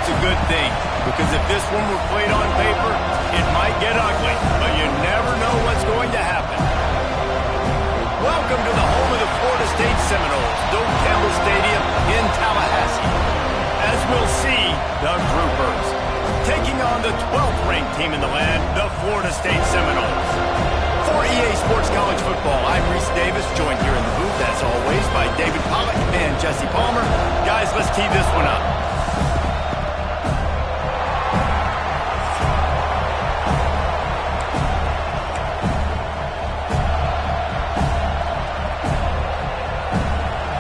it's a good thing, because if this one were played on paper, it might get ugly, but you never know what's going to happen. Welcome to the home of the Florida State Seminoles, Doak Campbell Stadium in Tallahassee. As we'll see, the Groupers taking on the 12th ranked team in the land, the Florida State Seminoles. For EA Sports College Football, I'm Reese Davis, joined here in the booth, as always, by David Pollack and Jesse Palmer. Guys, let's tee this one up.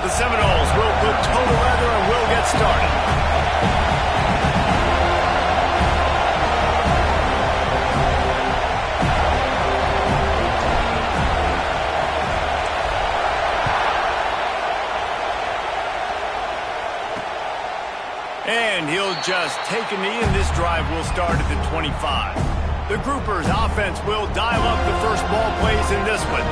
The Seminoles will put toe to leather and will get started. And he'll just take a knee, and this drive will start at the 25. The Groupers' offense will dial up the first ball plays in this one.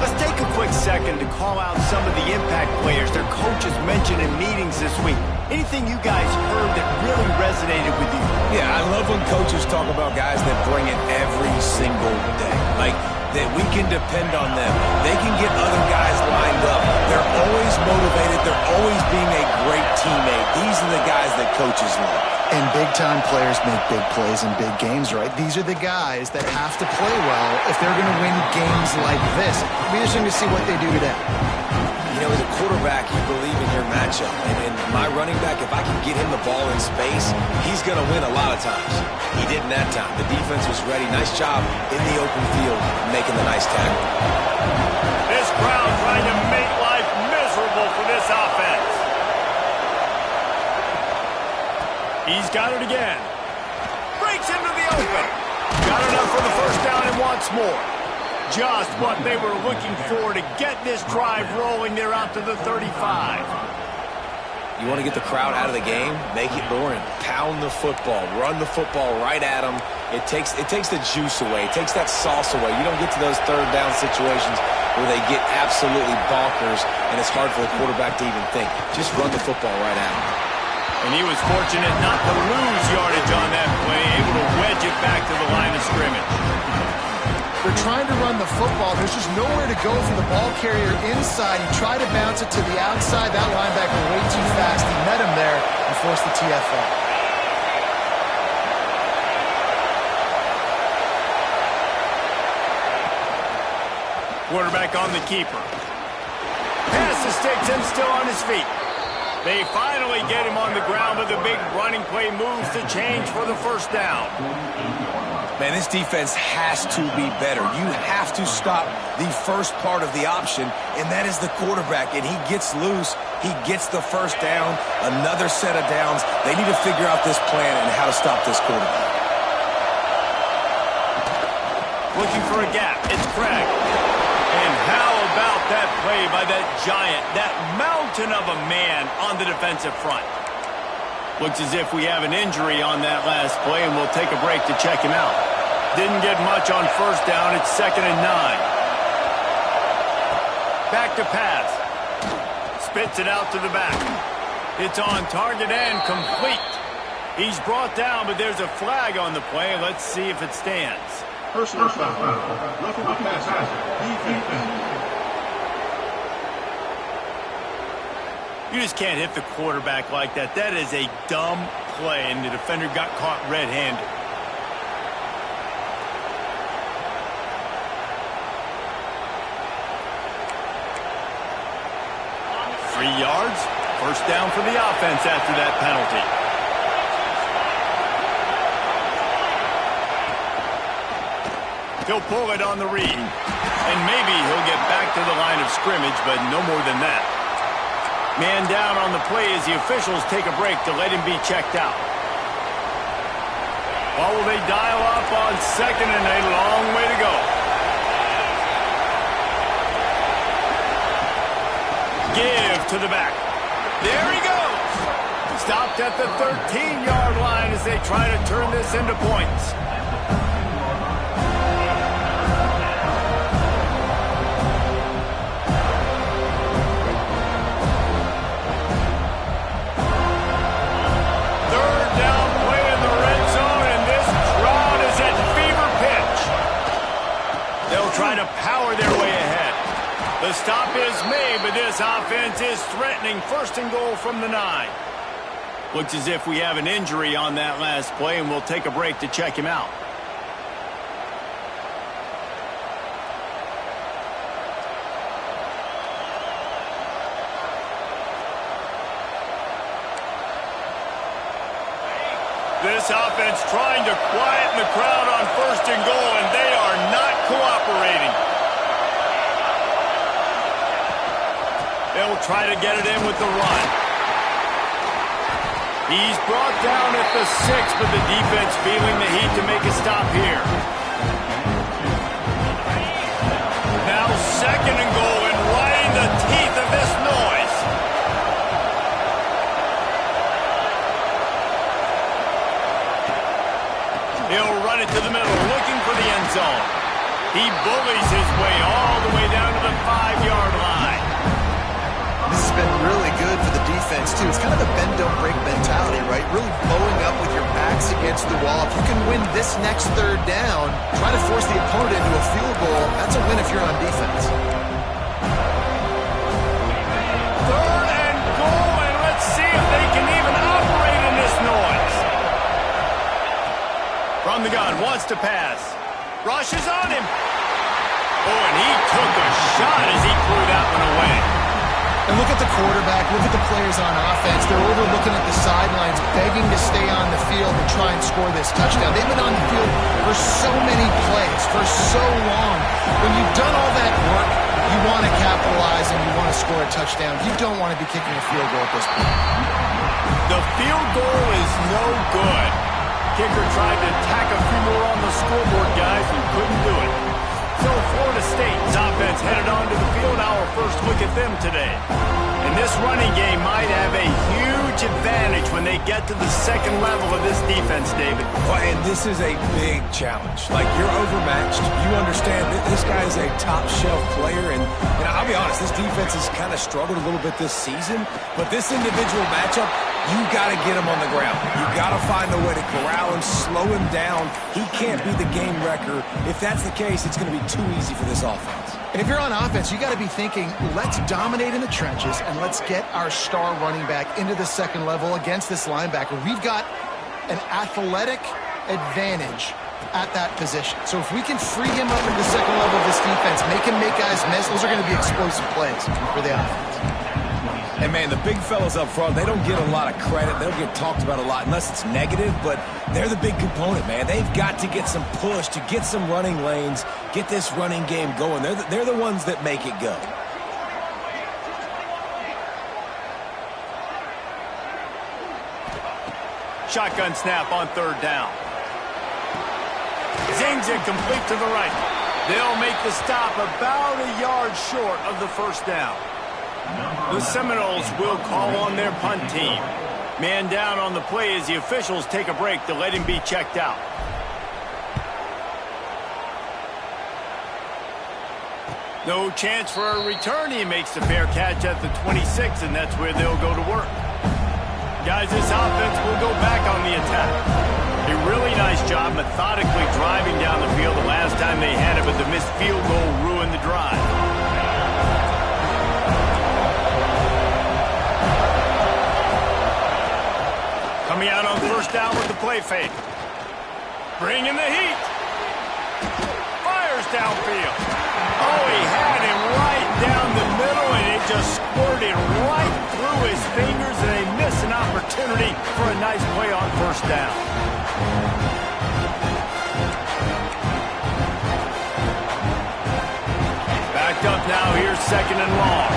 Let's take a quick second to call out some of the impact players their coaches mentioned in meetings this week. Anything you guys heard that really resonated with you? Yeah, I love when coaches talk about guys that bring it every single day. Like, that we can depend on them. They can get other guys lined up. They're always motivated. They're always being a great teammate. These are the guys that coaches love. And big-time players make big plays in big games, right? These are the guys that have to play well if they're going to win games like this. It'll be interesting to see what they do today. You know, as a quarterback, you believe in your matchup. And my running back, if I can get him the ball in space, he's going to win a lot of times. He didn't that time. The defense was ready. Nice job in the open field, making the nice tackle. This crowd trying to make life miserable for this offense. He's got it again. Breaks into the open. Got enough for the first down and wants more. Just what they were looking for to get this drive rolling. They're out to the 35. You want to get the crowd out of the game? Make it boring. Pound the football. Run the football right at them. It takes the juice away. It takes that sauce away. You don't get to those third down situations where they get absolutely bonkers, and it's hard for the quarterback to even think. Just run the football right at them. And he was fortunate not to lose yardage on that play, able to wedge it back to the line of scrimmage. They're trying to run the football. There's just nowhere to go for the ball carrier inside. He tried to bounce it to the outside. That linebacker way too fast. He met him there and forced the TFL. Quarterback on the keeper. Pass to Stigson, still on his feet. They finally get him on the ground, but the big running play moves to change for the first down. Man, this defense has to be better. You have to stop the first part of the option, and that is the quarterback. And he gets loose. He gets the first down, another set of downs. They need to figure out this plan and how to stop this quarterback. Looking for a gap. It's Craig. And how about that play by that giant, that mountain of a man on the defensive front? Looks as if we have an injury on that last play, and we'll take a break to check him out. Didn't get much on first down. It's 2nd and 9. Back to pass. Spits it out to the back. It's on target and complete. He's brought down, but there's a flag on the play. Let's see if it stands. Personal foul. Roughing the passer. Defense. You just can't hit the quarterback like that. That is a dumb play, and the defender got caught red-handed. Three yards. First down for the offense after that penalty. He'll pull it on the read. And maybe he'll get back to the line of scrimmage, but no more than that. Man down on the play as the officials take a break to let him be checked out. Well, will they dial up on 2nd and a long way to go? Give to the back. There he goes. Stopped at the 13-yard line as they try to turn this into points. Third down The stop is made, but this offense is threatening. First and goal from the 9. Looks as if we have an injury on that last play, and we'll take a break to check him out. This offense trying to quieten the crowd on first and goal, and they are not cooperating. They'll try to get it in with the run. He's brought down at the 6, but the defense feeling the heat to make a stop here. Now second and goal, and right in the teeth of this noise. He'll run it to the middle, looking for the end zone. He bullies his way all the way down to the 5-yard line. This has been really good for the defense, too. It's kind of a bend-don't-break mentality, right? Really bowing up with your backs against the wall. If you can win this next third down, try to force the opponent into a field goal, that's a win if you're on defense. Third and goal, and let's see if they can even operate in this noise. From the gun, wants to pass. Rushes on him. Oh, and he took a shot as he threw that one away. And look at the quarterback, look at the players on offense. They're overlooking at the sidelines, begging to stay on the field and try and score this touchdown. They've been on the field for so many plays, for so long. When you've done all that work, you want to capitalize and you want to score a touchdown. You don't want to be kicking a field goal at this point. The field goal is no good. Kicker tried to tack a few more on the scoreboard, guys, and couldn't do it. So Florida State's offense headed onto the field. Our first look at them today. And this running game might have a huge advantage when they get to the second level of this defense, David. Well, and this is a big challenge. Like, you're overmatched. You understand that this guy is a top-shelf player. And I'll be honest, this defense has kind of struggled a little bit this season. But this individual matchup, you got to get him on the ground. You got to find a way to corral him, slow him down. He can't be the game wrecker. If that's the case, it's going to be too easy for this offense. And if you're on offense, you got to be thinking, let's dominate in the trenches and let's get our star running back into the second level against this linebacker. We've got an athletic advantage at that position. So if we can free him up into the second level of this defense, make him make guys miss, those are going to be explosive plays for the offense. And, man, the big fellas up front, they don't get a lot of credit. They don't get talked about a lot unless it's negative, but they're the big component, man. They've got to get some push to get some running lanes, get this running game going. They're the ones that make it go. Shotgun snap on third down. Zings it complete to the right. They'll make the stop about a yard short of the first down. The Seminoles will call on their punt team. Man down on the play as the officials take a break to let him be checked out. No chance for a return. He makes the fair catch at the 26, and that's where they'll go to work. Guys, this offense will go back on the attack. A really nice job methodically driving down the field the last time they had it, but the missed field goal ruined the drive. Coming out on first down with the play fake. Bringing the heat. Fires downfield. Oh, he had him right down the middle, and it just squirted right through his fingers, and they missed an opportunity for a nice play on first down. Backed up now. Here's second and long.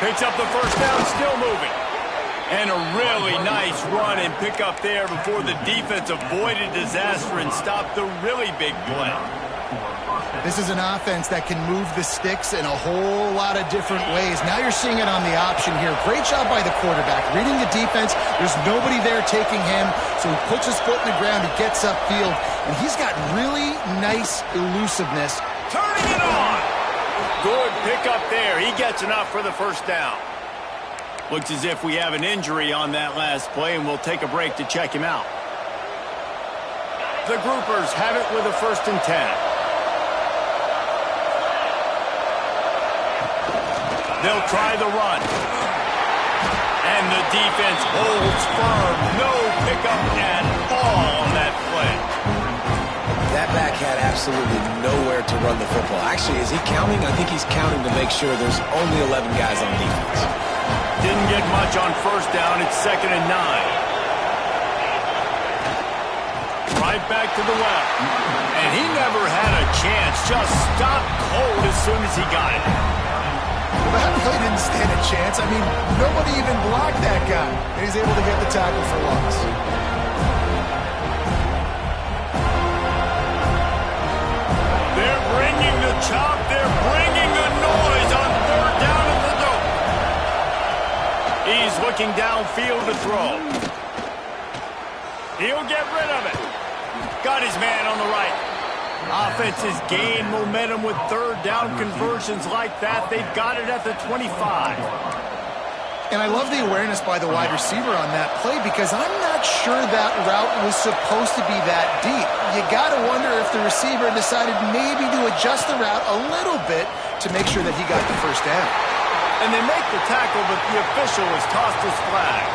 Picks up the first down, still moving. And a really nice run and pick up there before the defense avoided disaster and stopped the really big play. This is an offense that can move the sticks in a whole lot of different ways. Now you're seeing it on the option here. Great job by the quarterback. Reading the defense, there's nobody there taking him, so he puts his foot in the ground, he gets upfield, and he's got really nice elusiveness. Turning it on! Good pickup there. He gets enough for the first down. Looks as if we have an injury on that last play, and we'll take a break to check him out. The groupers have it with a 1st and 10. They'll try the run. And the defense holds firm. No pickup at all on that play. That back had absolutely nowhere to run the football. Actually, is he counting? I think he's counting to make sure there's only 11 guys on defense. Didn't get much on 1st down. It's 2nd and 9. Right back to the well. And he never had a chance. Just stopped cold as soon as he got it. That play didn't stand a chance. I mean, nobody even blocked that guy. And he's able to get the tackle for loss. They're bringing the chop. They're bringing the noise on 3rd down at the dope. He's looking downfield to throw. He'll get rid of it. Got his man on the right. Offenses gain momentum with 3rd down conversions like that. They've got it at the 25. And I love the awareness by the wide receiver on that play because I'm not sure that route was supposed to be that deep. You got to wonder if the receiver decided maybe to adjust the route a little bit to make sure that he got the 1st down. And they make the tackle, but the official has tossed his flag.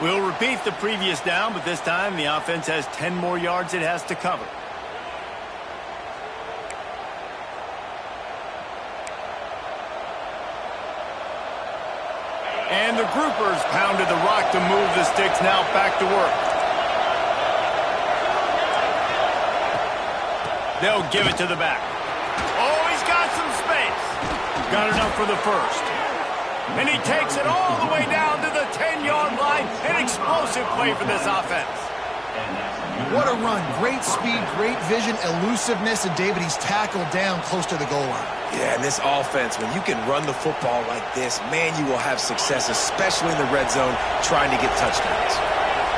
We'll repeat the previous down, but this time the offense has 10 more yards it has to cover. And the groupers pounded the rock to move the sticks. Now back to work. They'll give it to the back. Oh, he's got some space. Got enough for the 1st. And he takes it all the way down to the 10-yard line. An explosive play for this offense. What a run. Great speed, great vision, elusiveness, and David, he's tackled down close to the goal line. Yeah, and this offense, when you can run the football like this, man, you will have success, especially in the red zone, trying to get touchdowns.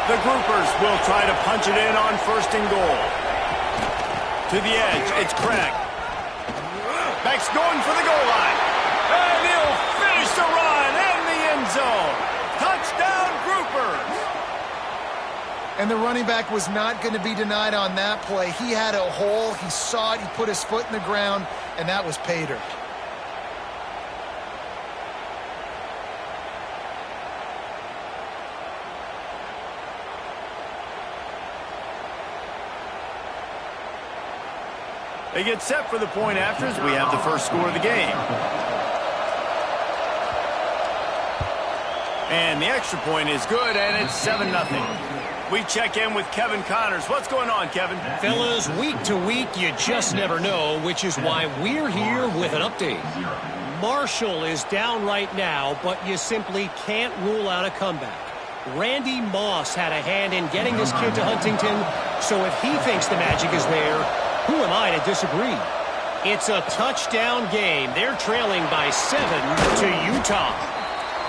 The groupers will try to punch it in on 1st and goal. To the edge, it's Craig. Beck's going for the goal line. And he'll finish the run in the end zone. Touchdown, groupers. And the running back was not going to be denied on that play. He had a hole. He saw it. He put his foot in the ground, and that was pay dirt. They get set for the point afters. We have the 1st score of the game. And the extra point is good, and it's 7-0. We check in with Kevin Connors. What's going on, Kevin? Fellas, week to week, you just never know, which is why we're here with an update. Marshall is down right now, but you simply can't rule out a comeback. Randy Moss had a hand in getting this kid to Huntington, so if he thinks the magic is there, who am I to disagree? It's a touchdown game. They're trailing by 7 to Utah.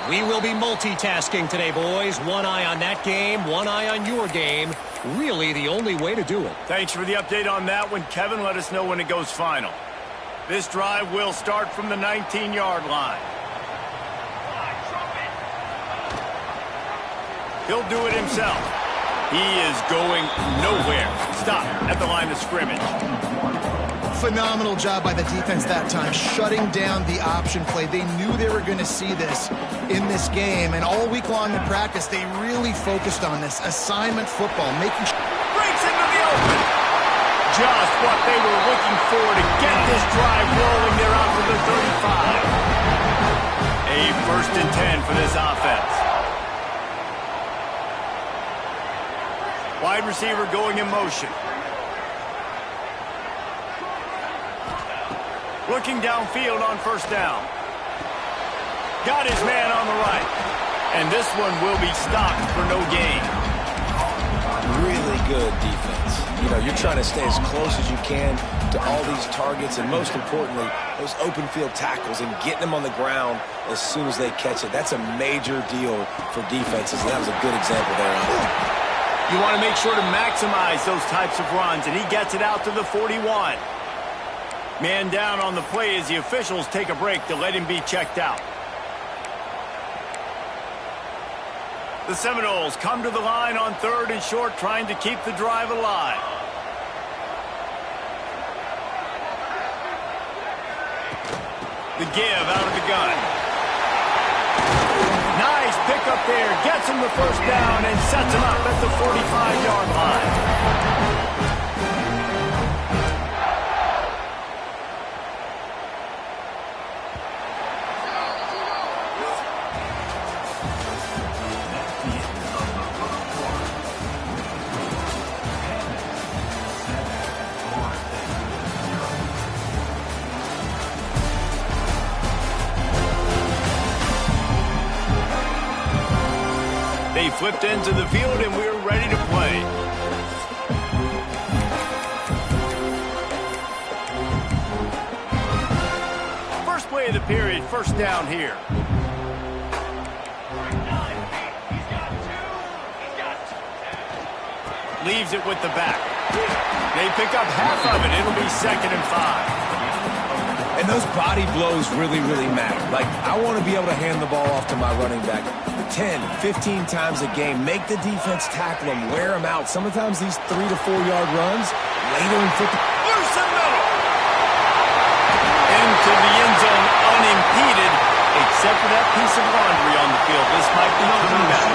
We will be multitasking today, boys. One eye on that game, one eye on your game. Really the only way to do it. Thanks for the update on that one, Kevin. Let us know when it goes final. This drive will start from the 19-yard line. He'll do it himself. He is going nowhere. Stop at the line of scrimmage. Phenomenal job by the defense that time, shutting down the option play. They knew they were going to see this in this game, and all week long in practice, they really focused on this assignment football, making sure. Breaks into the open. Just what they were looking for to get this drive rolling. They're out to the 35. A 1st and 10 for this offense. Wide receiver going in motion. Looking downfield on 1st down. Got his man on the right. And this one will be stopped for no gain. Really good defense. You know, you're trying to stay as close as you can to all these targets, and most importantly, those open field tackles and getting them on the ground as soon as they catch it. That's a major deal for defenses, and that was a good example there. You want to make sure to maximize those types of runs, and he gets it out to the 41. Man down on the play as the officials take a break to let him be checked out. The Seminoles come to the line on 3rd and short, trying to keep the drive alive. The give out of the gun. Nice pick up there. Gets him the first down and sets him up at the 45-yard line. They flipped into the field, and we're ready to play. First play of the period, first down here. Leaves it with the back. They pick up half of it. It'll be 2nd and 5. And those body blows really, really matter. Like, I want to be able to hand the ball off to my running back 10, 15 times a game. Make the defense tackle them, wear them out. Sometimes these 3 to 4 yard runs, later in football. Loose in the middle. Into the end zone unimpeded, except for that piece of laundry on the field. This might be coming back.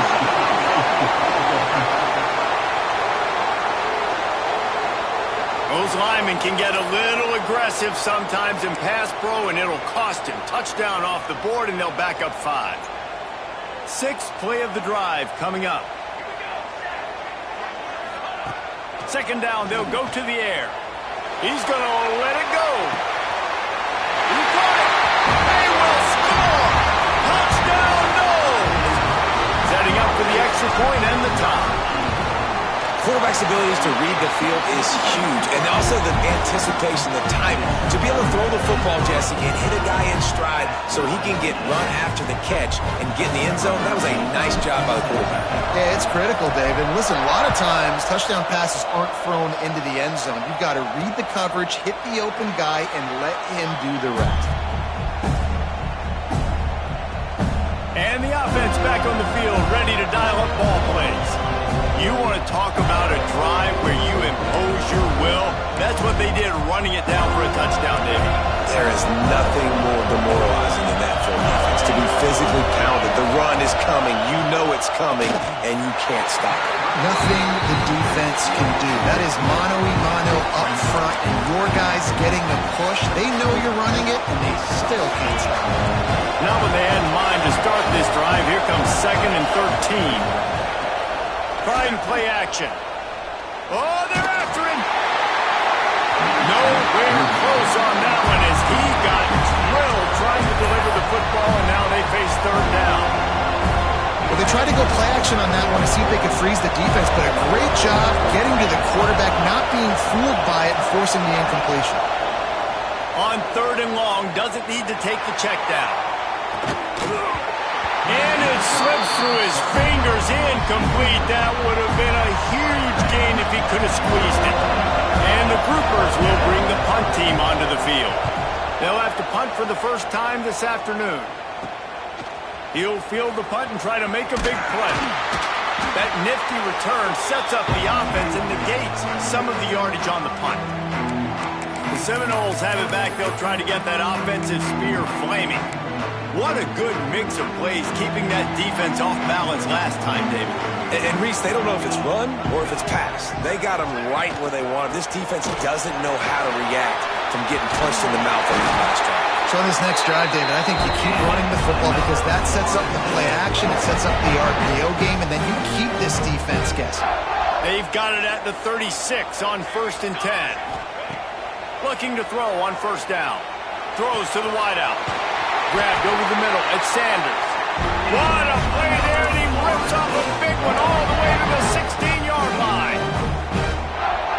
Those linemen can get a little aggressive sometimes in pass pro, and it'll cost him. Touchdown off the board, and they'll back up 5. 6th play of the drive coming up. 2nd down, they'll go to the air. He's going to let it go. He got it. They will score. Touchdown, Knowles. Setting up for the extra point and the tie. Quarterback's abilities to read the field is huge, and also the anticipation, the timing. To be able to throw the football, Jesse, and hit a guy in stride so he can get run after the catch and get in the end zone, that was a nice job by the quarterback. Yeah, it's critical, David. Listen, a lot of times touchdown passes aren't thrown into the end zone. You've got to read the coverage, hit the open guy, and let him do the rest. And the offense back on the field, ready to dial up ball plays. You want to talk about a drive where you impose your will? That's what they did, running it down for a touchdown, David. There is nothing more demoralizing than that for defense. To be physically pounded. The run is coming. You know it's coming, and you can't stop it. Nothing the defense can do. That is mano-a-mano up front, and your guys getting the push. They know you're running it, and they still can't stop it. Not what they had in mind to start this drive. Here comes 2nd and 13. Trying play action. Oh, they're after him. Nowhere close on that one as he got drilled trying to deliver the football, and now they face 3rd down. Well, they tried to go play action on that one to see if they could freeze the defense, but a great job getting to the quarterback, not being fooled by it, and forcing the incompletion. On 3rd and long, doesn't need to take the check down. And it slips through his fingers, incomplete. That would have been a huge gain if he could have squeezed it. And the groupers will bring the punt team onto the field. They'll have to punt for the first time this afternoon. He'll field the punt and try to make a big play. That nifty return sets up the offense and negates some of the yardage on the punt. The Seminoles have it back. They'll try to get that offensive spear flaming. What a good mix of plays, keeping that defense off balance last time, David. And Reese, they don't know if it's run or if it's pass. They got them right where they want them. This defense doesn't know how to react from getting punched in the mouth on the last drive. So on this next drive, David, I think you keep running the football because that sets up the play action, it sets up the RPO game, and then you keep this defense guessing. They've got it at the 36 on 1st and 10. Looking to throw on 1st down. Throws to the wideout. Grabbed over the middle. It's Sanders. What a play there, and he rips off a big one all the way to the 16-yard line.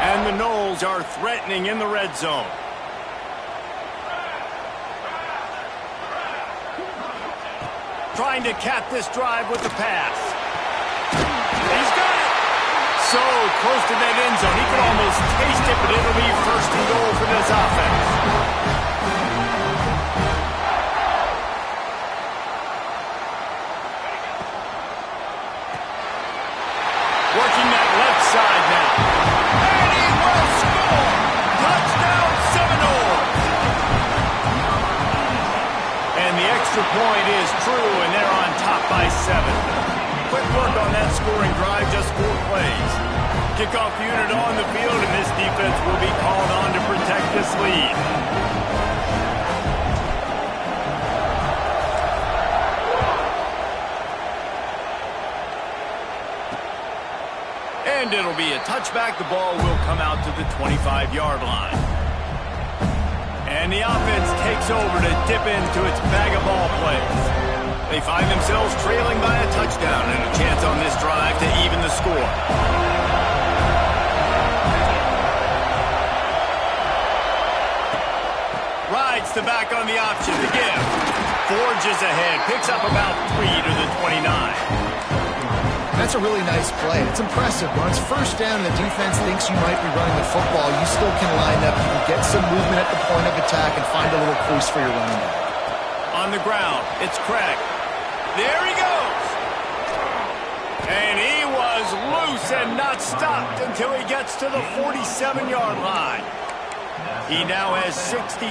And the Noles are threatening in the red zone. Trying to cap this drive with the pass. He's got it. So close to that end zone. He can almost taste it, but it'll be first and goal for this offense. Working that left side now. And he will score! Touchdown Seminoles! And the extra point is true, and they're on top by 7. Quick work on that scoring drive, just 4 plays. Kickoff unit on the field, and this defense will be called on to protect this lead. And it'll be a touchback. The ball will come out to the 25-yard line. And the offense takes over to dip into its bag of ball plays. They find themselves trailing by a touchdown and a chance on this drive to even the score. Rides the back on the option to give. Forges ahead, picks up about 3 to the 29. That's a really nice play. It's impressive. When it's first down and the defense thinks you might be running the football, you still can line up. You can get some movement at the point of attack and find a little crease for your running back. On the ground, it's Craig. There he goes. And he was loose and not stopped until he gets to the 47-yard line. He now has 63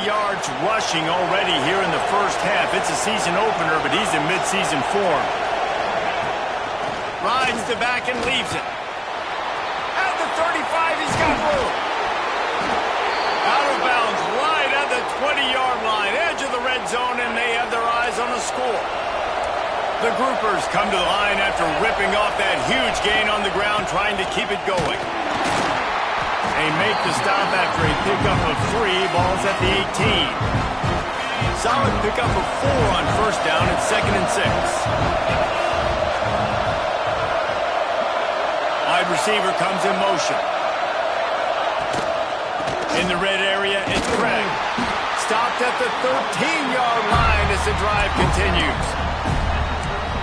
yards rushing already here in the first half. It's a season opener, but he's in midseason form. Rides the back and leaves it. At the 35, he's got room. Out of bounds, right at the 20-yard line, edge of the red zone, and they have their eyes on the score. The groupers come to the line after ripping off that huge gain on the ground, trying to keep it going. They make the stop after a pickup of 3, balls at the 18. Solid pickup of 4 on first down at 2nd and 6. Wide receiver comes in motion. In the red area, it's Craig. Stopped at the 13-yard line as the drive continues.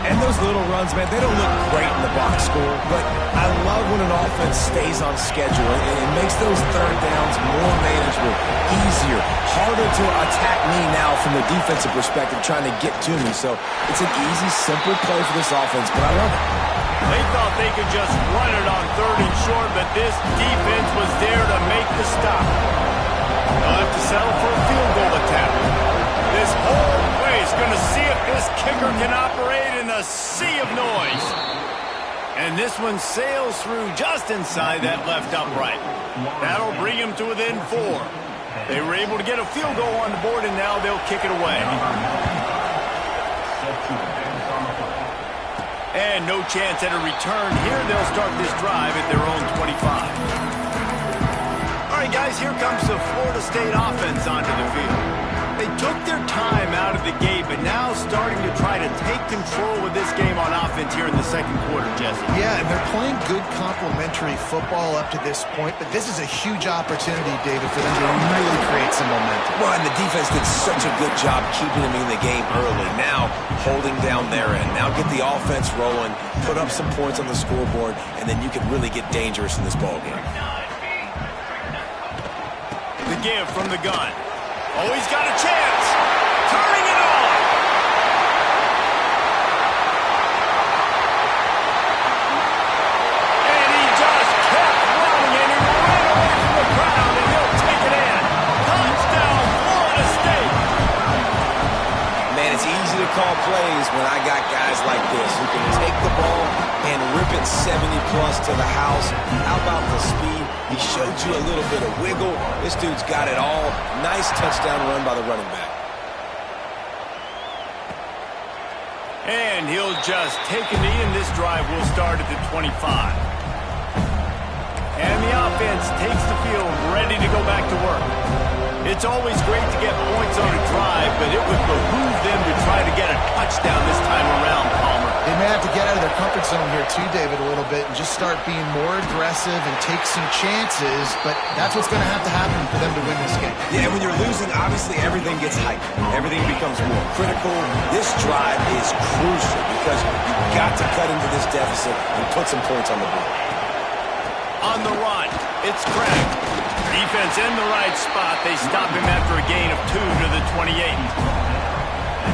And those little runs, man, they don't look great in the box score, but I love when an offense stays on schedule, and it makes those third downs more manageable, easier, harder to attack me now from the defensive perspective trying to get to me. So it's an easy, simple play for this offense, but I love it. They thought they could just run it on 3rd and short, but this defense was there to make the stop. They'll have to settle for a field goal attempt. This whole play is going to see if this kicker can operate in a sea of noise. And this one sails through just inside that left upright. That'll bring him to within 4. They were able to get a field goal on the board, and now they'll kick it away. And no chance at a return here. They'll start this drive at their own 25. All right, guys, here comes the Florida State offense onto the field. They took their time out of the gate, but now starting to try to take control of this game on offense here in the second quarter, Jesse. Yeah, and they're playing good complementary football up to this point, but this is a huge opportunity, David, for them to really create some momentum. Well, and the defense did such a good job keeping them in the game early. Now, holding down their end. Now get the offense rolling, put up some points on the scoreboard, and then you can really get dangerous in this ballgame. The give from the gun. Oh, he's got a chance. Turning it on. And he just kept running, and he ran away from the crowd, and he'll take it in. Touchdown, Florida State. Man, it's easy to call plays when I got guys like this who can take the ball and rip it 70-plus to the house. How about the speed? He showed you a little bit of wiggle. This dude's got it all. Nice touchdown run by the running back. And he'll just take a knee, and this drive will start at the 25. And the offense takes the field, ready to go back to work. It's always great to get points on a drive, but it would behoove them to try to get a touchdown this time around, Palmer. They may have to get out of their comfort zone here too, David, a little bit and just start being more aggressive and take some chances, but that's what's going to happen for them to win this game. Yeah, when you're losing, obviously everything gets hyped. Everything becomes more critical. This drive is crucial because you've got to cut into this deficit and put some points on the board. On the run, it's cracked. Defense in the right spot. They stop him after a gain of 2 to the 28.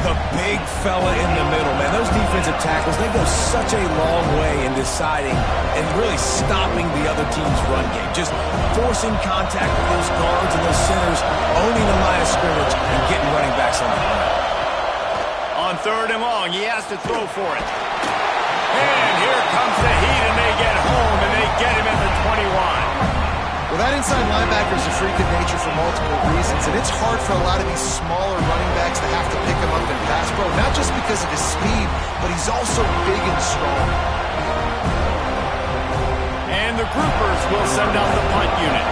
The big fella in the middle, man. Those defensive tackles, they go such a long way in deciding and really stopping the other team's run game. Just forcing contact with those guards and those centers, owning the line of scrimmage, and getting running backs on the ground. On 3rd and long, he has to throw for it. And here comes the heat, and they get home, and they get him at the 21. Well, that inside linebacker is a freak of nature for multiple reasons, and it's hard for a lot of these smaller running backs to have to pick him up in pass pro, not just because of his speed, but he's also big and strong. And the groupers will send out the punt unit.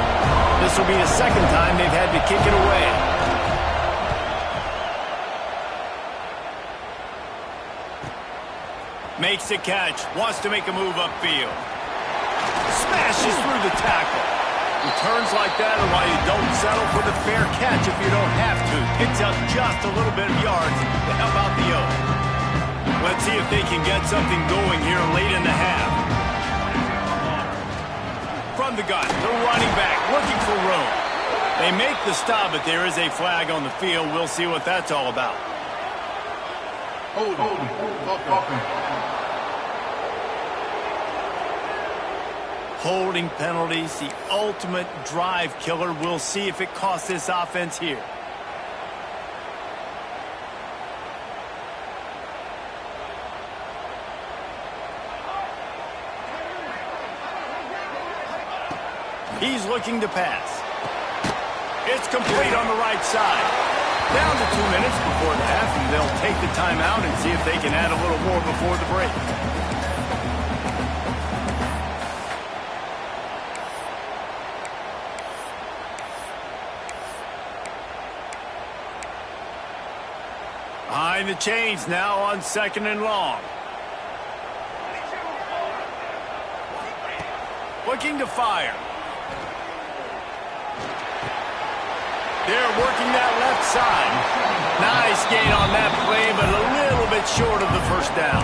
This will be the 2nd time they've had to kick it away. Makes the catch, wants to make a move upfield. Smashes through the tackle. Returns like that are why you don't settle for the fair catch if you don't have to. Picks up just a little bit of yards to help out the O. Let's see if they can get something going here late in the half. From the gun, the running back looking for room. They make the stop, but there is a flag on the field. We'll see what that's all about. Holding penalties, the ultimate drive killer. We'll see if it costs this offense here. He's looking to pass. It's complete on the right side. Down to 2 minutes before the half, and they'll take the timeout and see if they can add a little more before the break. Behind the chains now on 2nd and long. Looking to fire. They're working that left side. Nice gain on that play, but a little bit short of the 1st down.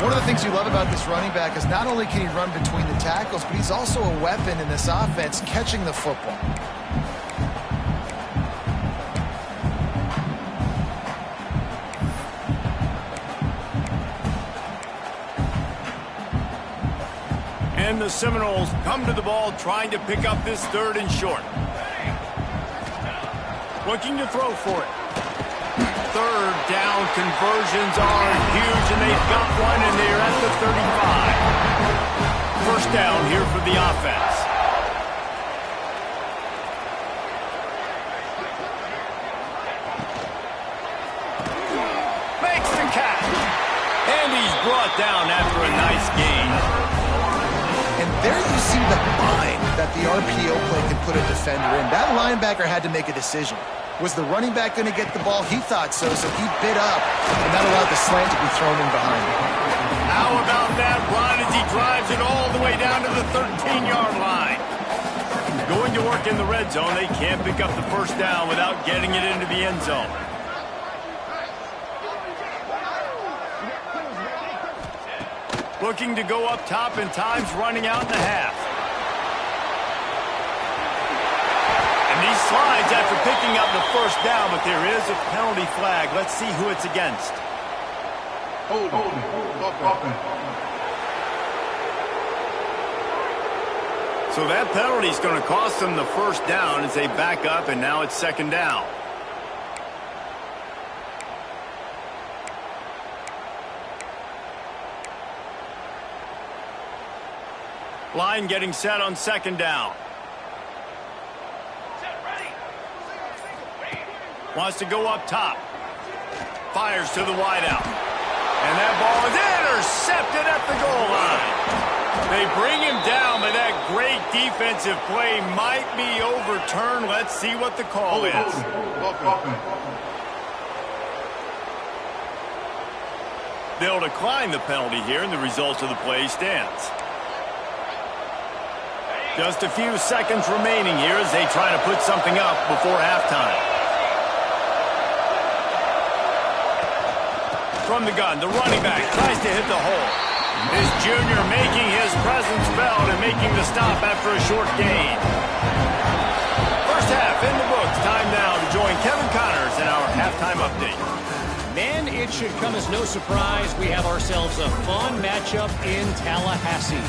One of the things you love about this running back is not only can he run between the tackles, but he's also a weapon in this offense catching the football. And the Seminoles come to the ball trying to pick up this 3rd and short. Looking to throw for it. 3rd down conversions are huge, and they've got one, and they're at the 35. 1st down here for the offense. Makes the catch. And he's brought down after a nice gain. And there you see the bind that the RPO play can put a defender in. That linebacker had to make a decision. Was the running back going to get the ball? He thought so, so he bit up, and that allowed the slant to be thrown in behind him. How about that run as he drives it all the way down to the 13-yard line? Going to work in the red zone. They can't pick up the 1st down without getting it into the end zone. Looking to go up top, and time's running out in the half. And he slides after picking up the 1st down, but there is a penalty flag. Let's see who it's against. So that penalty is going to cost them the 1st down as they back up, and now it's 2nd down. Line getting set on 2nd down. Wants to go up top. Fires to the wideout. And that ball is intercepted at the goal line. They bring him down, but that great defensive play might be overturned. Let's see what the call is. They'll decline the penalty here, and the result of the play stands. Just a few seconds remaining here as they try to put something up before halftime. From the gun, the running back tries to hit the hole. This junior making his presence felt and making the stop after a short gain. First half in the books. Time now to join Kevin Connors in our halftime update. Man, it should come as no surprise we have ourselves a fun matchup in Tallahassee.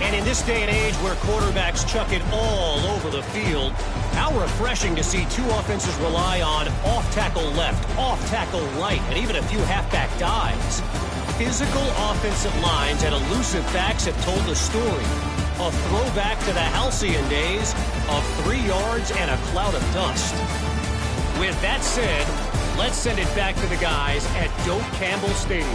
And in this day and age where quarterbacks chuck it all over the field, how refreshing to see two offenses rely on off-tackle left, off-tackle right, and even a few halfback dives. Physical offensive lines and elusive backs have told the story. A throwback to the halcyon days of 3 yards and a cloud of dust. With that said, let's send it back to the guys at Doak Campbell Stadium.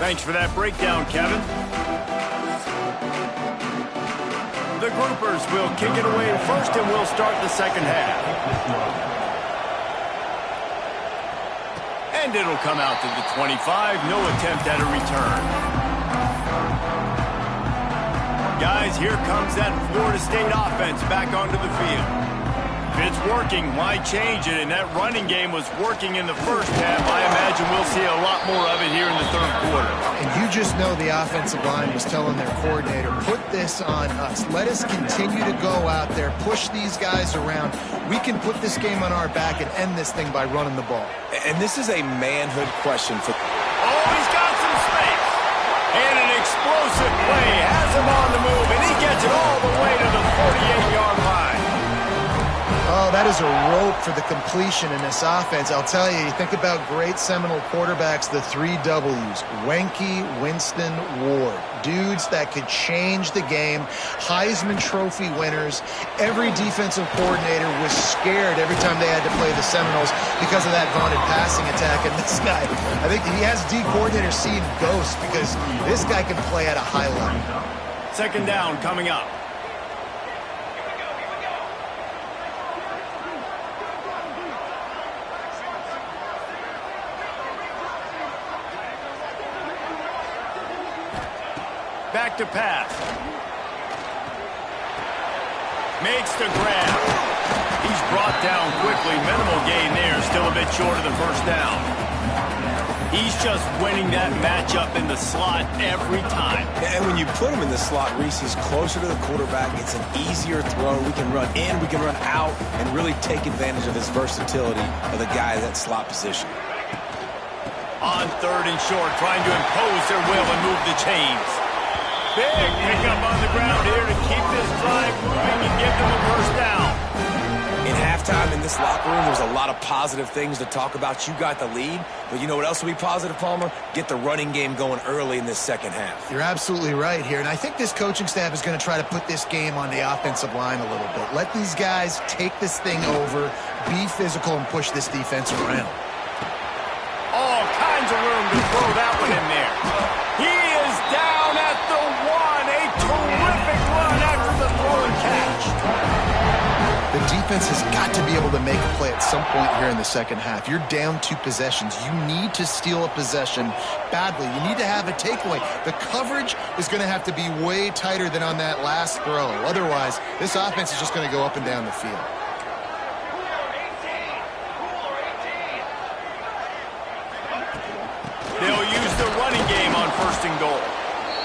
Thanks for that breakdown, Kevin. The groupers will kick it away first, and we'll start the second half. And it'll come out to the 25. No attempt at a return. Guys, here comes that Florida State offense back onto the field. If it's working, why change it? And that running game was working in the first half. I imagine we'll see a lot more of it here in the third quarter. And you just know the offensive line was telling their coordinator, put this on us. Let us continue to go out there, push these guys around. We can put this game on our back and end this thing by running the ball. And this is a manhood question for... Oh, he's got some space. And an explosive play has him on the move, and he gets it all the way to the 48-yard line. Oh, that is a rope for the completion in this offense. I'll tell you, you think about great Seminole quarterbacks, the 3 W's. Wenke, Winston, Ward. Dudes that could change the game. Heisman Trophy winners. Every defensive coordinator was scared every time they had to play the Seminoles because of that vaunted passing attack. And this guy, I think he has D coordinator seeing ghosts because this guy can play at a high level. Second down coming up. Back to pass. Makes the grab. He's brought down quickly. Minimal gain there. Still a bit short of the first down. He's just winning that matchup in the slot every time. And when you put him in the slot, Reese, he's closer to the quarterback. It's an easier throw. We can run in, we can run out, and really take advantage of his versatility of the guy in that slot position. On third and short, trying to impose their will and move the chains. Big pickup on the ground here to keep this drive moving and give them a first down. In halftime in this locker room, there's a lot of positive things to talk about. You got the lead, but you know what else will be positive, Palmer? Get the running game going early in this second half. You're absolutely right here, and I think this coaching staff is going to try to put this game on the offensive line a little bit. Let these guys take this thing over, be physical, and push this defense around. All kinds of room to throw that one in there. He is down at the 1. A terrific run after the throw and catch. The defense has got to be able to make a play at some point here in the second half. You're down 2 possessions. You need to steal a possession badly. You need to have a takeaway. The coverage is going to have to be way tighter than on that last throw. Otherwise, this offense is just going to go up and down the field. They'll use the running game on first and goal.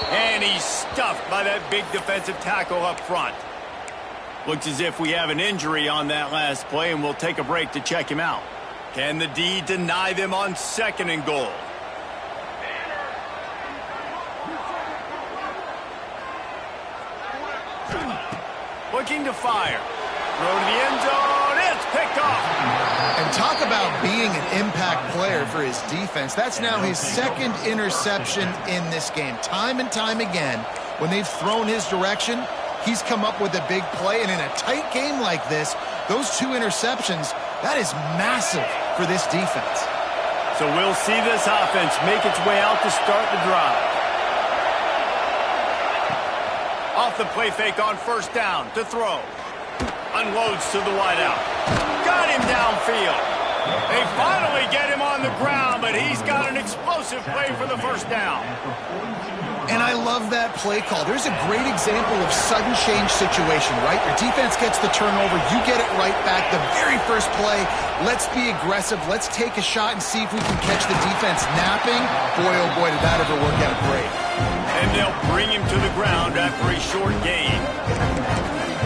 And he's stuffed by that big defensive tackle up front. Looks as if we have an injury on that last play, and we'll take a break to check him out. Can the D deny them on second and goal? Looking to fire. Throw to the end zone. It's picked off. And talk about being an impact player for his defense. That's now his second interception in this game. Time and time again, when they've thrown his direction, he's come up with a big play. And in a tight game like this, those 2 interceptions, that is massive for this defense. So we'll see this offense make its way out to start the drive. Off the play fake on first down to throw. Unloads to the wideout. Got him downfield. They finally get him on the ground, but he's got an explosive play for the first down. And I love that play call. There's a great example of sudden change situation, right? Your defense gets the turnover, you get it right back. The very first play, let's be aggressive. Let's take a shot and see if we can catch the defense napping. Boy, oh boy, did that ever work out great. And they'll bring him to the ground after a short gain.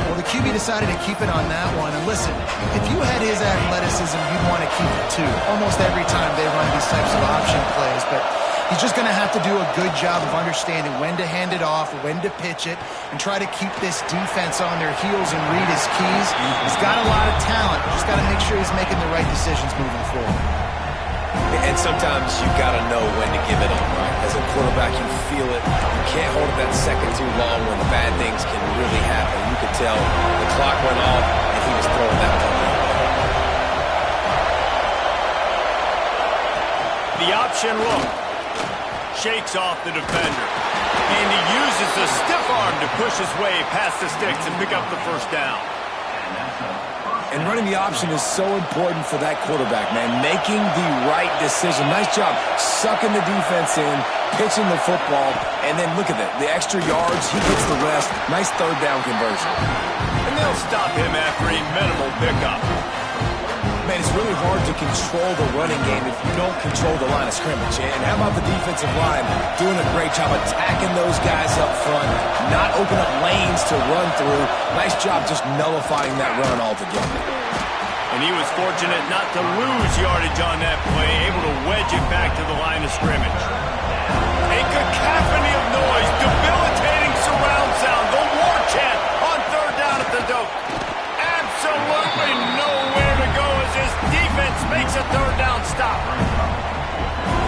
Well, the QB decided to keep it on that one. And listen, if you had his athleticism, you'd want to keep it too. Almost every time they run these types of option plays, but he's just going to have to do a good job of understanding when to hand it off, when to pitch it, and try to keep this defense on their heels and read his keys. He's got a lot of talent. Just got to make sure he's making the right decisions moving forward. And sometimes you got to know when to give it up, right? As a quarterback, you feel it. You can't hold it that second too long when bad things can really happen. You could tell the clock went off and he was throwing that one. The option look. Shakes off the defender. And he uses the stiff arm to push his way past the sticks and pick up the first down. And running the option is so important for that quarterback, man. Making the right decision. Nice job sucking the defense in, pitching the football, and then look at that. The extra yards, he gets the rest. Nice third down conversion. And they'll stop him after a minimal pickup. Man, it's really hard to control the running game if you don't control the line of scrimmage. And how about the defensive line doing a great job attacking those guys up front, not open up lanes to run through. Nice job just nullifying that run altogether. And he was fortunate not to lose yardage on that play, able to wedge it back to the line of scrimmage. A cacophony of noise, debilitating surround sound, the war chant on third down at the dope. Absolutely nowhere to go as his defense makes a third down stop.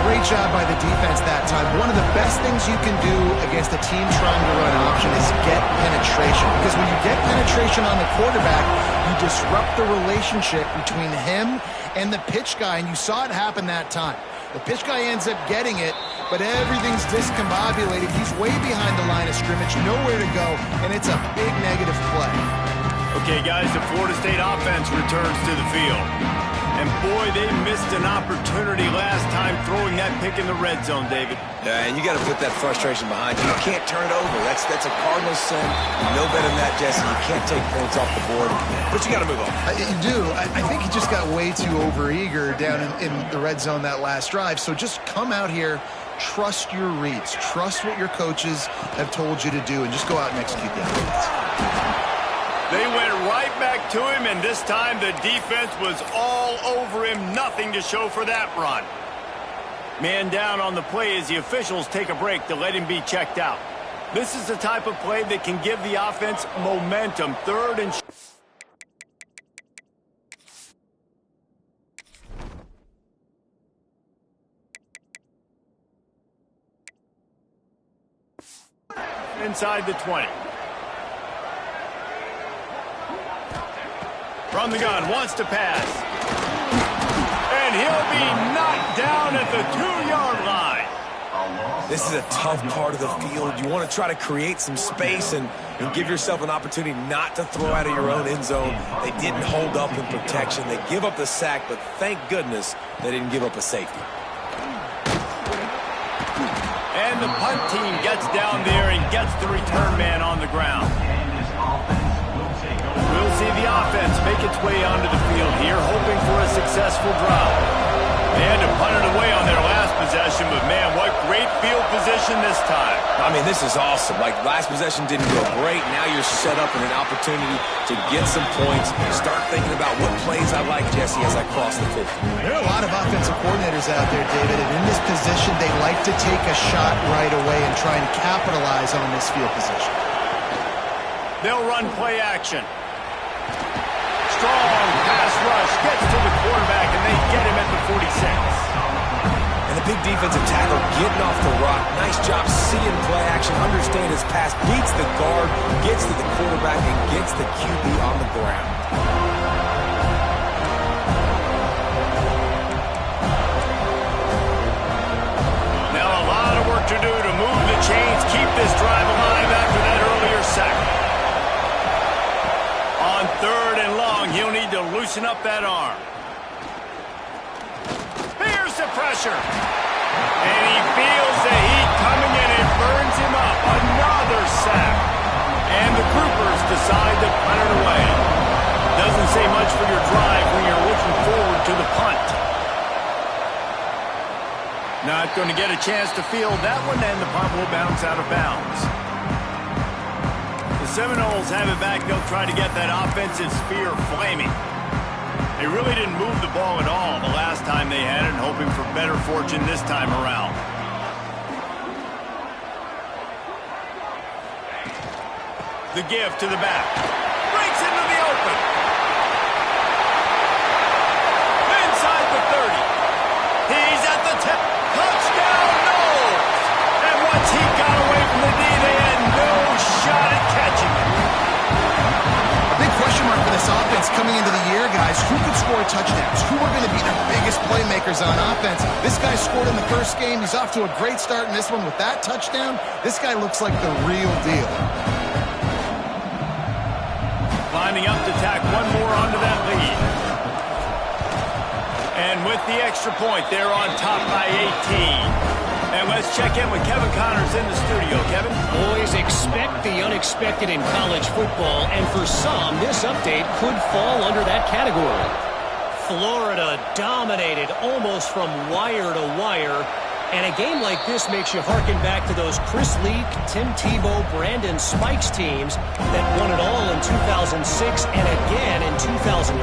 Great job by the defense that time. One of the best things you can do against a team trying to run option is get penetration. Because when you get penetration on the quarterback, you disrupt the relationship between him and the pitch guy, and you saw it happen that time. The pitch guy ends up getting it, but everything's discombobulated. He's way behind the line of scrimmage, nowhere to go, and it's a big negative play. Okay, guys, the Florida State offense returns to the field. And boy, they missed an opportunity last time throwing that pick in the red zone, David. Yeah, and you got to put that frustration behind you. You can't turn it over. That's a Cardinals sin. You know better than that, Jesse. You can't take points off the board, but you got to move on. You do. I think he just got way too overeager down in the red zone that last drive. So just come out here, trust your reads, trust what your coaches have told you to do, and just go out and execute that reads. They went right back to him, and this time the defense was all over him. Nothing to show for that run. Man down on the play as the officials take a break to let him be checked out. This is the type of play that can give the offense momentum. Third and inside the 20. From the gun, wants to pass. And he'll be knocked down at the 2-yard line. This is a tough part of the field. You want to try to create some space and give yourself an opportunity not to throw out of your own end zone. They didn't hold up in protection. They give up the sack, but thank goodness they didn't give up a safety. And the punt team gets down there and gets the return man on the ground. We'll see the offense make its way onto the field here, hoping for a successful drive. And to punt it away on their last possession, but man, what great field position this time. I mean, this is awesome. Like, last possession didn't go great. Now you're set up in an opportunity to get some points. Start thinking about what plays I like, Jesse, as I cross the 50. There are a lot of offensive coordinators out there, David, and in this position, they like to take a shot right away and try and capitalize on this field position. They'll run play action. Strong pass rush gets to the quarterback, and they get him at the 46. And the big defensive tackle getting off the rock. Nice job seeing play action, understand his pass, beats the guard, gets to the quarterback, and gets the QB on the ground. Now a lot of work to do to move the chains, keep this drive alive after that earlier sack. On third and long, he'll need to loosen up that arm. pressure. And he feels the heat coming and it burns him up. Another sack. And the Groupers decide to punt it away. Doesn't say much for your drive when you're looking forward to the punt. Not going to get a chance to field that one, and the punt will bounce out of bounds. The Seminoles have it back. They'll try to get that offensive sphere flaming. They really didn't move the ball at all the last time they had it, hoping for better fortune this time around. The give to the back. Breaks into the open. Inside the 30. He's at the tip. Touchdown, Knowles! And once he got away from the D, they had no shot at catching him. A big question mark for this offense coming into the year, guys. Who could score touchdowns? Who are going to be their biggest playmakers on offense? This guy scored in the first game. He's off to a great start in this one with that touchdown. This guy looks like the real deal. Lining up to tack one more onto that lead. And with the extra point, they're on top by 18. And let's check in with Kevin Connors in the studio. Kevin? Boys, expect the unexpected in college football, and for some, this update could fall under that category. Florida dominated almost from wire to wire. And a game like this makes you harken back to those Chris Leak, Tim Tebow, Brandon Spikes teams that won it all in 2006 and again in 2008.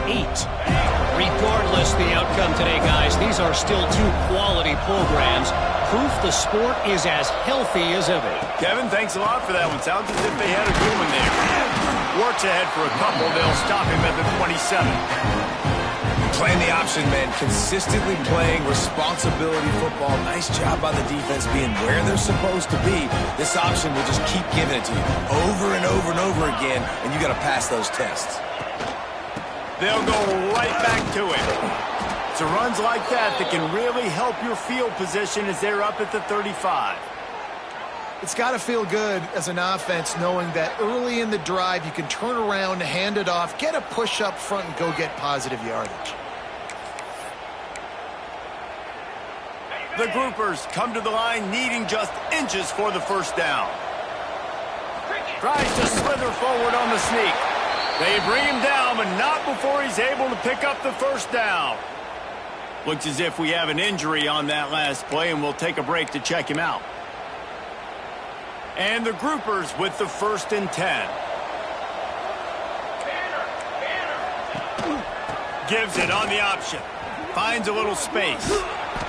Regardless the outcome today, guys, these are still two quality programs. Proof the sport is as healthy as ever. Kevin, thanks a lot for that one. Sounds as if they had a good one there. Works ahead for a couple. They'll stop him at the 27. Playing the option, man. Consistently playing responsibility football. Nice job by the defense being where they're supposed to be. This option will just keep giving it to you over and over and over again, and you got to pass those tests. They'll go right back to it. It's runs like that that can really help your field position as they're up at the 35. It's got to feel good as an offense knowing that early in the drive you can turn around, hand it off, get a push up front, and go get positive yardage. The Groupers come to the line needing just inches for the first down. Tries to slither forward on the sneak. They bring him down, but not before he's able to pick up the first down. Looks as if we have an injury on that last play, and we'll take a break to check him out. And the Groupers with the 1st and 10. Gives it on the option. Finds a little space.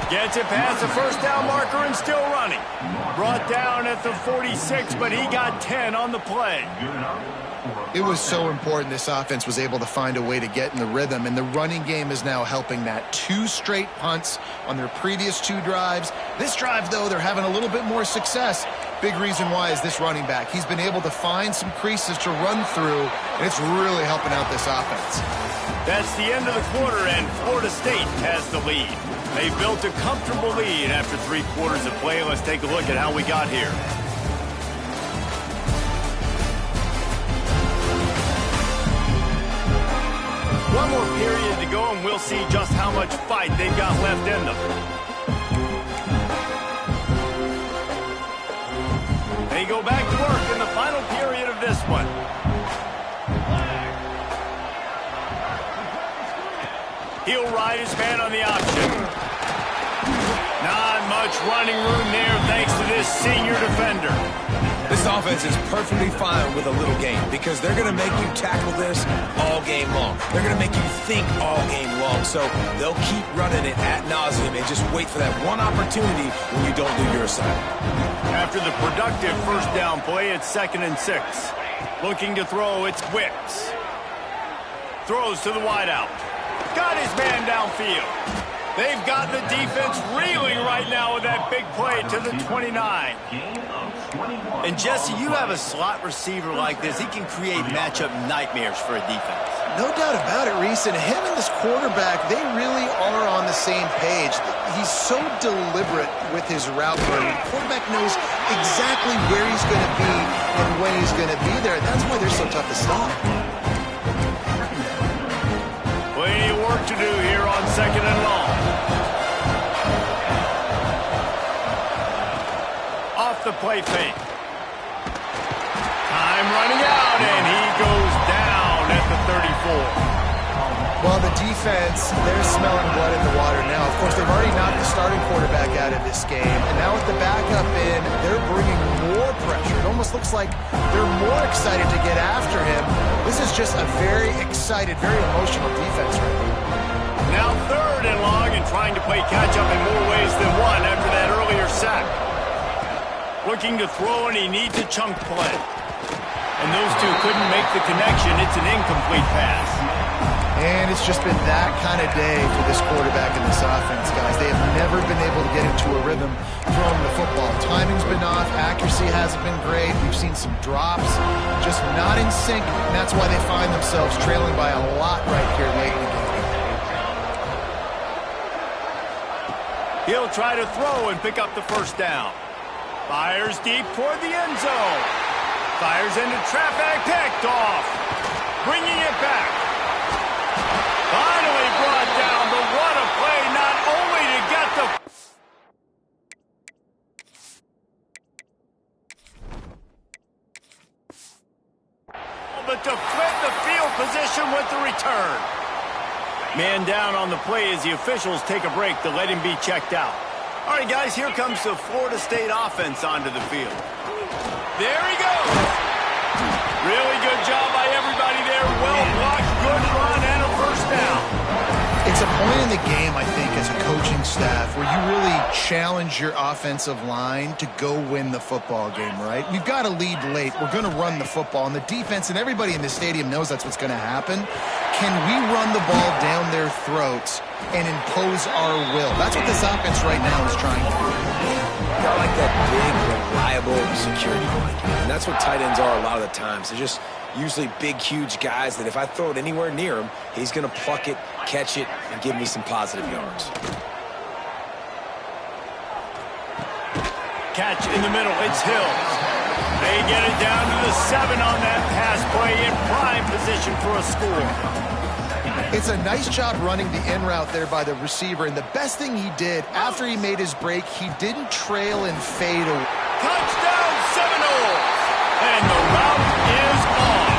Gets it past the first down marker and still running. Brought down at the 46, but he got 10 on the play. It was so important this offense was able to find a way to get in the rhythm, and the running game is now helping that. 2 straight punts on their previous 2 drives. This drive, though, they're having a little bit more success. Big reason why is this running back. He's been able to find some creases to run through, and it's really helping out this offense. That's the end of the quarter, and Florida State has the lead. They've built a comfortable lead after 3 quarters of play. Let's take a look at how we got here. One more period to go, and we'll see just how much fight they've got left in them. They go back to work in the final period of this one. He'll ride his man on the option. Not much running room there thanks to this senior defender. This offense is perfectly fine with a little game because they're going to make you tackle this all game long. They're going to make you think all game long. So they'll keep running it ad nauseum and just wait for that one opportunity when you don't do your assignment. After the productive first down play, it's 2nd and 6. Looking to throw, it's Wicks. Throws to the wideout. Got his man downfield. They've got the defense reeling right now with that big play to the 29. And Jesse, you have a slot receiver like this. He can create matchup nightmares for a defense. No doubt about it, Reese. And him and this quarterback, they really are on the same page. He's so deliberate with his route running. The quarterback knows exactly where he's going to be and when he's going to be there. That's why they're so tough to stop. Plenty of work to do here on 2nd and long. off the play fake. Time running out, and he goes down at the 34. Well, the defense, they're smelling blood in the water now. Of course, they've already knocked the starting quarterback out of this game. And now with the backup in, they're bringing more pressure. It almost looks like they're more excited to get after him. This is just a very excited, very emotional defense right now. Now 3rd and long and trying to play catch-up in more ways than one after that earlier sack. Looking to throw, and he needs a chunk play. And those two couldn't make the connection. It's an incomplete pass. And it's just been that kind of day for this quarterback and this offense, guys. They have never been able to get into a rhythm throwing the football. Timing's been off. Accuracy hasn't been great. We've seen some drops, just not in sync. And that's why they find themselves trailing by a lot right here late in the game. He'll try to throw and pick up the first down. Fires deep toward the end zone. Fires into traffic, picked off. Bringing it back. Finally brought down, but what a play, not only to get the... but to flip the field position with the return. Man down on the play as the officials take a break to let him be checked out. All right, guys, here comes the Florida State offense onto the field. There he goes. Really good job by everybody there. Well blocked, good run, and a first down. It's a point in the game, I think, as a coaching staff where you really challenge your offensive line to go win the football game, right? We've got to lead late. We're going to run the football, and the defense and everybody in the stadium knows that's what's going to happen. Can we run the ball down their throats and impose our will? That's what this offense right now is trying to do. I like that big, reliable security blanket. And that's what tight ends are a lot of the times. They're just usually big, huge guys that if I throw it anywhere near him, he's going to pluck it, catch it, and give me some positive yards. Catch in the middle. It's Hill. They get it down to the 7 on that pass play in prime position for a score. It's a nice job running the in route there by the receiver, and the best thing he did after he made his break, he didn't trail and fade away. Touchdown Seminoles! And the route is on.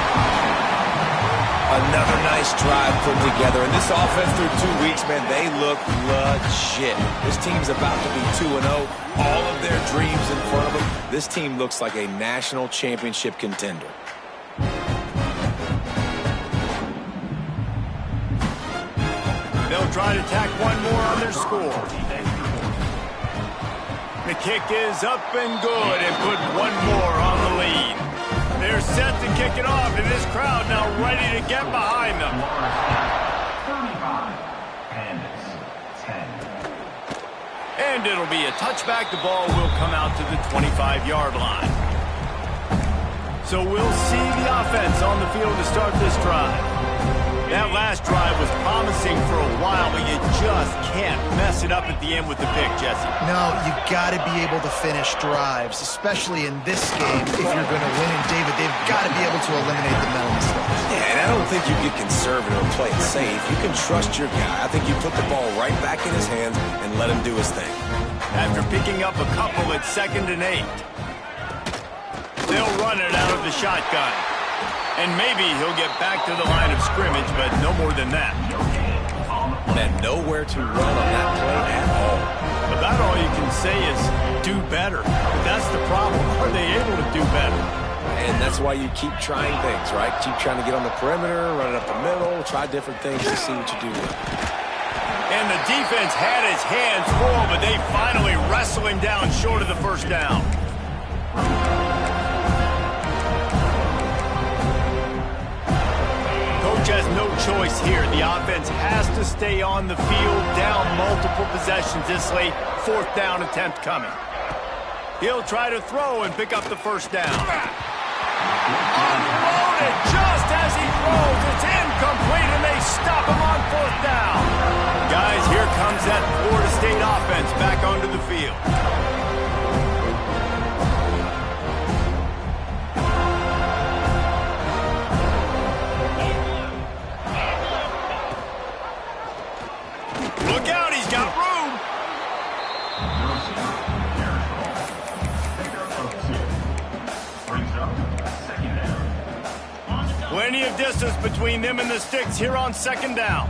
Another nice drive put together. And this offense through 2 weeks, man, they look legit. This team's about to be 2-0. All of their dreams in front of them. This team looks like a national championship contender. They'll try to tack one more on their score. The kick is up and good and put one more on the lead. They're set to kick it off, and this crowd now ready to get behind them. 35 and 10. And it'll be a touchback. The ball will come out to the 25-yard line. So we'll see the offense on the field to start this drive. That last drive was promising for a while, but you just can't mess it up at the end with the pick, Jesse. No, you got to be able to finish drives, especially in this game if you're going to win. And David, they've got to be able to eliminate the mental mistakes. Yeah, and I don't think you get conservative or play it safe. You can trust your guy. I think you put the ball right back in his hands and let him do his thing. After picking up a couple at 2nd and 8, they'll run it out of the shotgun. And maybe he'll get back to the line of scrimmage, but no more than that. And nowhere to run on that play at all. About all you can say is do better. But that's the problem. Are they able to do better? And that's why you keep trying things, right? Keep trying to get on the perimeter, run it up the middle, try different things to see what you do with it. And the defense had his hands full, but they finally wrestle him down short of the first down. Has no choice here. The offense has to stay on the field, down multiple possessions this late. 4th down attempt coming. He'll try to throw and pick up the first down. Unloaded just as he throws. It's incomplete, and they stop him on 4th down. Guys, here comes that Florida State offense back onto the field. Look out, he's got room. Plenty of distance between them and the sticks here on second down.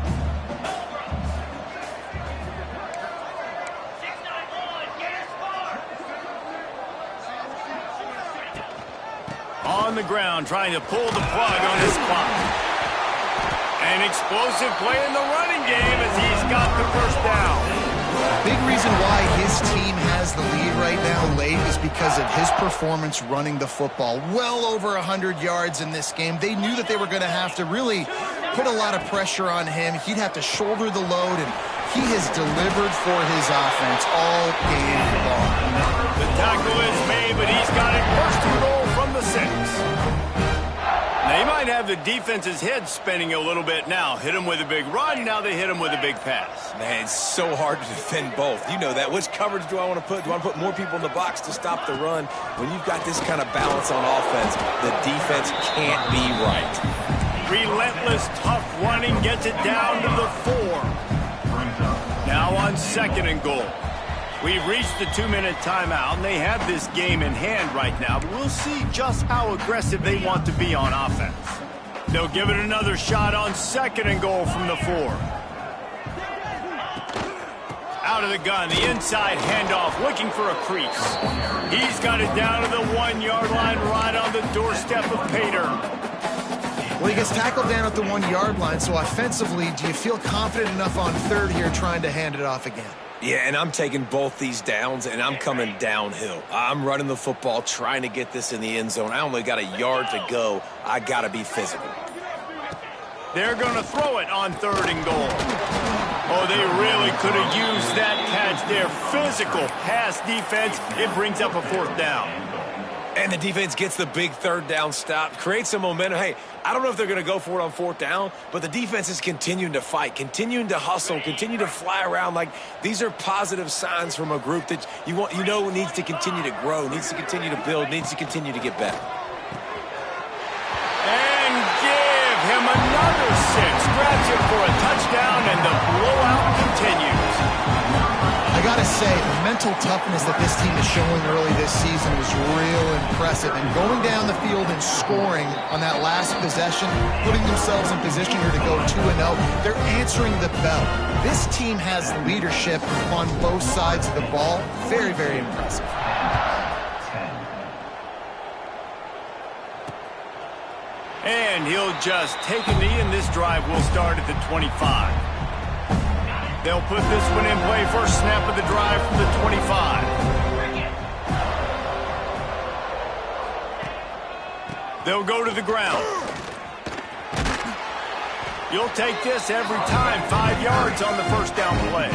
On the ground, trying to pull the plug on this clock. An explosive play in the running game as he's got the first down. Big reason why his team has the lead right now late is because of his performance running the football. Well over 100 yards in this game. They knew that they were going to have to really put a lot of pressure on him. He'd have to shoulder the load, and he has delivered for his offense all game long. The tackle is made, but he's got it first and goal from the 6. They might have the defense's head spinning a little bit now. Hit him with a big run, now they hit him with a big pass. Man, it's so hard to defend both. You know that. Which coverage do I want to put? Do I want to put more people in the box to stop the run? When you've got this kind of balance on offense, the defense can't be right. Relentless, tough running gets it down to the 4. Now on second and goal. We've reached the 2-minute timeout, and they have this game in hand right now, but we'll see just how aggressive they want to be on offense. They'll give it another shot on second and goal from the 4. Out of the gun, the inside handoff, looking for a crease. He's got it down to the 1-yard line, right on the doorstep of Pater. Well, he gets tackled down at the 1-yard line, so offensively, do you feel confident enough on third here trying to hand it off again? Yeah, and I'm taking both these downs, and I'm coming downhill. I'm running the football, trying to get this in the end zone. I only got a yard to go. I got to be physical. They're going to throw it on third and goal. Oh, they really could have used that catch there. Physical pass defense. It brings up a 4th down. And the defense gets the big third down stop, creates some momentum. Hey, I don't know if they're going to go for it on 4th down, but the defense is continuing to fight, continuing to hustle, continue to fly around. Like, these are positive signs from a group that you know needs to continue to grow, needs to continue to build, needs to continue to get better. And give him another 6. Grabs it for a touchdown, and the blowout continues. I gotta say, the mental toughness that this team is showing early this season was real impressive. And going down the field and scoring on that last possession, putting themselves in position here to go 2-0, they're answering the bell. This team has leadership on both sides of the ball. Very, very impressive. And he'll just take a knee, and this drive will start at the 25. They'll put this one in play. First snap of the drive from the 25. They'll go to the ground. You'll take this every time. 5 yards on the first down play.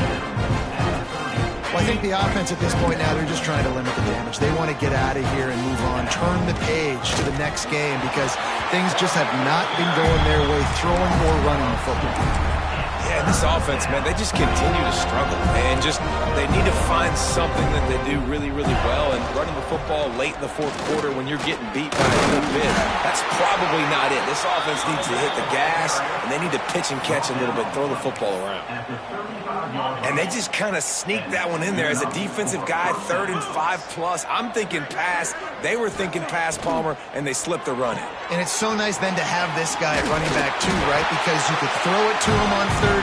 Well, I think the offense at this point now, they're just trying to limit the damage. They want to get out of here and move on, turn the page to the next game because things just have not been going their way, throwing or running the football. Yeah, this offense, man, they just continue to struggle. And they need to find something that they do really, really well. And running the football late in the 4th quarter when you're getting beat by a good bit, that's probably not it. This offense needs to hit the gas, and they need to pitch and catch a little bit, throw the football around. And they just kind of sneak that one in there. As a defensive guy, 3rd and 5+, I'm thinking pass. They were thinking pass, Palmer, and they slipped the run in. And it's so nice then to have this guy at running back too, right? Because you could throw it to him on 3rd